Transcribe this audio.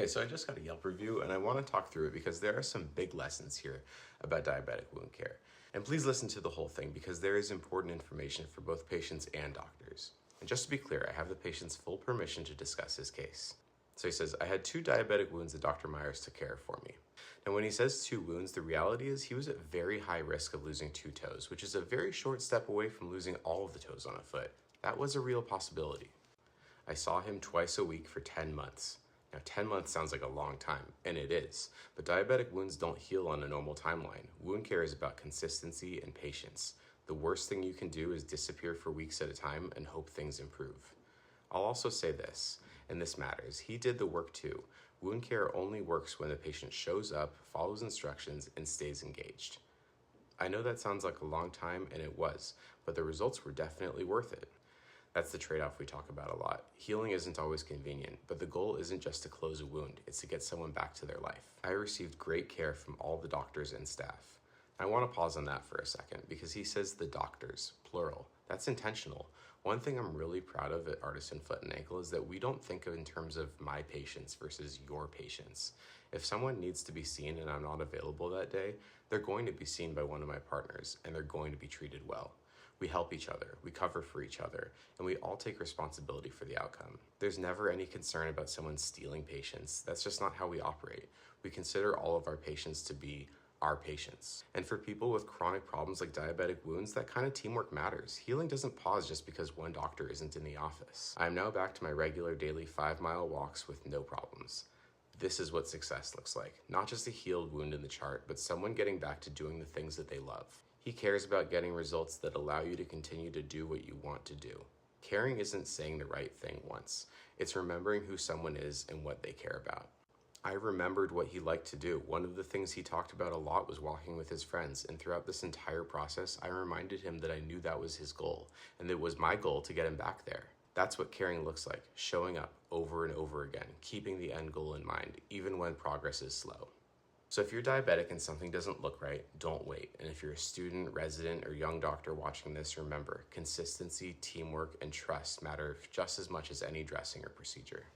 Okay, so I just got a Yelp review and I want to talk through it because there are some big lessons here about diabetic wound care. And please listen to the whole thing because there is important information for both patients and doctors. And just to be clear, I have the patient's full permission to discuss his case. So he says, I had 2 diabetic wounds that Dr. Myers took care of for me. Now, when he says 2 wounds, the reality is he was at very high risk of losing 2 toes, which is a very short step away from losing all of the toes on a foot. That was a real possibility. I saw him twice a week for 10 months. Now, 10 months sounds like a long time, and it is, but diabetic wounds don't heal on a normal timeline. Wound care is about consistency and patience. The worst thing you can do is disappear for weeks at a time and hope things improve. I'll also say this, and this matters, he did the work too. Wound care only works when the patient shows up, follows instructions, and stays engaged. I know that sounds like a long time, and it was, but the results were definitely worth it. That's the trade-off we talk about a lot. Healing isn't always convenient, but the goal isn't just to close a wound, it's to get someone back to their life. I received great care from all the doctors and staff. I want to pause on that for a second because he says the doctors, plural. That's intentional. One thing I'm really proud of at Artisan Foot and Ankle is that we don't think of in terms of my patients versus your patients. If someone needs to be seen and I'm not available that day, they're going to be seen by one of my partners and they're going to be treated well. We help each other, we cover for each other, and we all take responsibility for the outcome. There's never any concern about someone stealing patients. That's just not how we operate. We consider all of our patients to be our patients. And for people with chronic problems like diabetic wounds, that kind of teamwork matters. Healing doesn't pause just because one doctor isn't in the office. I am now back to my regular daily 5-mile walks with no problems. This is what success looks like. Not just a healed wound in the chart, but someone getting back to doing the things that they love. He cares about getting results that allow you to continue to do what you want to do. Caring isn't saying the right thing once. It's remembering who someone is and what they care about. I remembered what he liked to do. One of the things he talked about a lot was walking with his friends, and throughout this entire process, I reminded him that I knew that was his goal, and it was my goal to get him back there. That's what caring looks like, showing up over and over again, keeping the end goal in mind, even when progress is slow. So if you're diabetic and something doesn't look right, don't wait. And if you're a student, resident, or young doctor watching this, remember, consistency, teamwork, and trust matter just as much as any dressing or procedure.